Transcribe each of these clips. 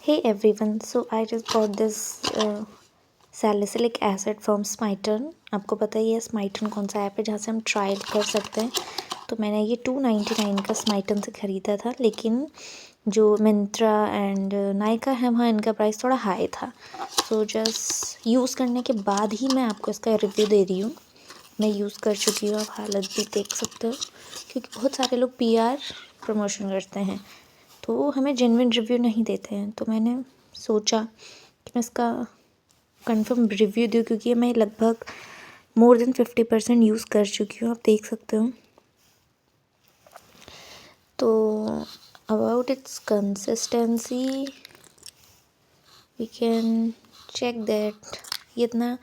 Hey everyone, so I just got this salicylic acid from Smiton। आपको पता ही है स्माइटन कौन सा ऐप है जहाँ से हम ट्रायल कर सकते हैं। तो मैंने ये 299 का स्माइटन से ख़रीदा था, लेकिन जो मिंत्रा एंड नायका है वहाँ इनका प्राइस थोड़ा हाई था। सो जस्ट यूज़ करने के बाद ही मैं आपको इसका रिव्यू दे रही हूँ। मैं यूज़ कर चुकी हूँ, आप हालत भी देख सकते हो, क्योंकि बहुत सारे लोग PR प्रमोशन करते हैं तो हमें जेन्युइन रिव्यू नहीं देते हैं। तो मैंने सोचा कि मैं इसका कंफर्म रिव्यू दूँ, क्योंकि मैं लगभग मोर देन 50% यूज़ कर चुकी हूँ, आप देख सकते हो। तो about its consistency we can check that ये इतना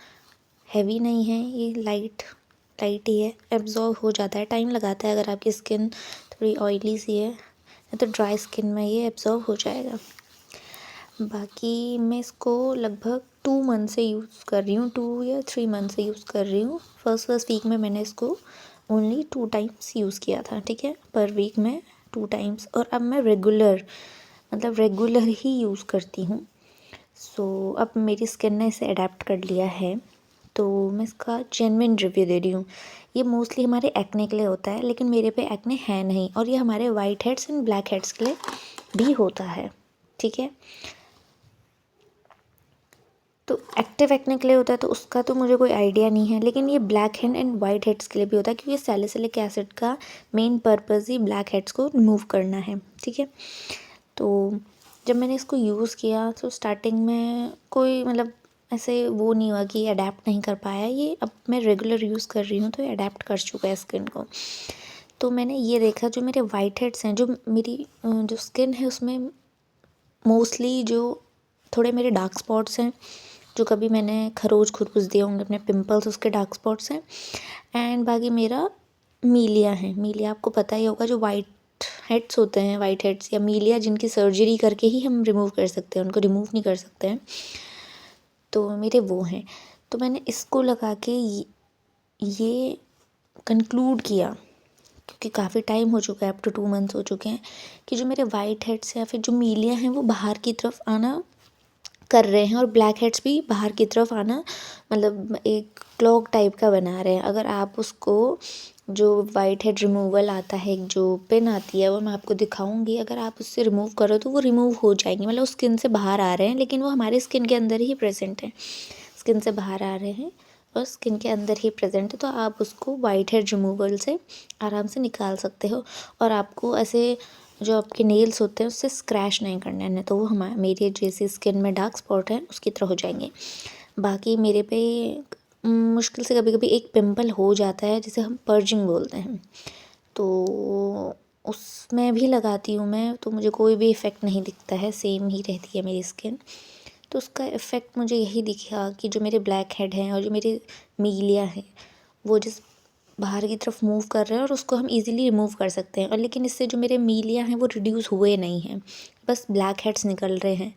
हैवी नहीं है, ये लाइट ही है, एब्जॉर्ब हो जाता है। टाइम लगाता है, अगर आपकी स्किन थोड़ी ऑयली सी है तो ड्राई स्किन में ये एब्जॉर्ब हो जाएगा। बाकी मैं इसको लगभग 2 मंथ से यूज़ कर रही हूँ, 2 या 3 मंथ से यूज़ कर रही हूँ। फर्स्ट वीक में मैंने इसको ओनली 2 टाइम्स यूज़ किया था, ठीक है, पर वीक में 2 टाइम्स। और अब मैं रेगुलर ही यूज़ करती हूँ। सो अब मेरी स्किन ने इसे अडेप्ट कर लिया है, तो मैं इसका जेन्युइन रिव्यू दे रही हूँ। ये मोस्टली हमारे एक्ने के लिए होता है, लेकिन मेरे पे एक्ने है नहीं, और ये हमारे white heads and black heads के लिए भी होता है, ठीक है। तो एक्टिव एक्ने के लिए होता है तो उसका तो मुझे कोई आइडिया नहीं है, लेकिन ये black head and white heads के लिए भी होता है, क्योंकि सैलिसिलिक एसिड का मेन पर्पज़ ही ब्लैक हेड्स को रिमूव करना है, ठीक है। तो जब मैंने इसको यूज़ किया तो स्टार्टिंग में कोई ऐसे वो नहीं हुआ कि अडेप्ट नहीं कर पाया। ये अब मैं रेगुलर यूज़ कर रही हूँ तो ये अडेप्ट कर चुका है स्किन को। तो मैंने ये देखा, जो मेरे वाइट हेड्स हैं, जो मेरी जो स्किन है उसमें मोस्टली जो थोड़े मेरे डार्क स्पॉट्स हैं, जो कभी मैंने खरोच खुरपुस दिए होंगे अपने पिंपल्स, उसके डार्क स्पॉट्स हैं। एंड बाकी मेरा मीलिया है। मीलिया आपको पता ही होगा, जो वाइट हेड्स होते हैं, वाइट हेड्स या मीलिया जिनकी सर्जरी करके ही हम रिमूव कर सकते हैं, उनको रिमूव नहीं कर सकते हैं, तो मेरे वो हैं। तो मैंने इसको लगा के ये कंक्लूड किया, क्योंकि काफ़ी टाइम हो चुका है, अप टू 2 मंथ्स हो चुके हैं, कि जो मेरे वाइट हेड्स या फिर जो मीलिया हैं वो बाहर की तरफ आना कर रहे हैं, और ब्लैक हेड्स भी बाहर की तरफ आना एक क्लॉक टाइप का बना रहे हैं। अगर आप उसको, जो वाइट हेड रिमूवल आता है, एक जो पिन आती है, वो मैं आपको दिखाऊंगी, अगर आप उससे रिमूव करो तो वो रिमूव हो जाएंगी। उस स्किन से बाहर आ रहे हैं, लेकिन वो हमारे स्किन के अंदर ही प्रेजेंट है। स्किन से बाहर आ रहे हैं और स्किन के अंदर ही प्रेजेंट है, तो आप उसको वाइट हेड रिमूवल से आराम से निकाल सकते हो। और आपको ऐसे जो आपके नेल्स होते हैं उससे स्क्रैच नहीं करना है, तो वो मेरी जैसी स्किन में डार्क स्पॉट है उसकी तरह हो जाएंगे। बाकी मेरे पे मुश्किल से कभी कभी एक पिंपल हो जाता है, जिसे हम पर्जिंग बोलते हैं, तो उसमें भी लगाती हूँ मैं, तो मुझे कोई भी इफ़ेक्ट नहीं दिखता है, सेम ही रहती है मेरी स्किन। तो उसका इफ़ेक्ट मुझे यही दिखा कि जो मेरे ब्लैक हेड हैं और जो मेरे मीलिया हैं, वो जिस बाहर की तरफ मूव कर रहे हैं, और उसको हम इजीली रिमूव कर सकते हैं। और लेकिन इससे जो मेरे मीलिया हैं वो रिड्यूस हुए नहीं हैं, बस ब्लैक हेड्स निकल रहे हैं,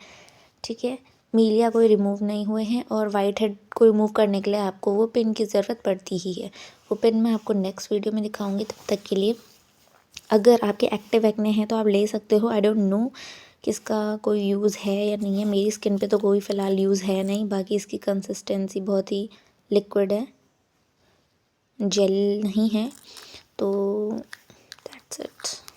ठीक है। मीलिया कोई रिमूव नहीं हुए हैं, और वाइट हेड को रिमूव करने के लिए आपको वो पिन की ज़रूरत पड़ती ही है। वो पिन मैं आपको नेक्स्ट वीडियो में दिखाऊंगी। तब तक के लिए अगर आपके एक्टिव एक्ने हैं तो आप ले सकते हो। आई डोंट नो कि इसका कोई यूज़ है या नहीं है, मेरी स्किन पे तो कोई फ़िलहाल यूज़ है नहीं। बाकी इसकी कंसिस्टेंसी बहुत ही लिक्विड है, जेल नहीं है, तो दैट्स इट।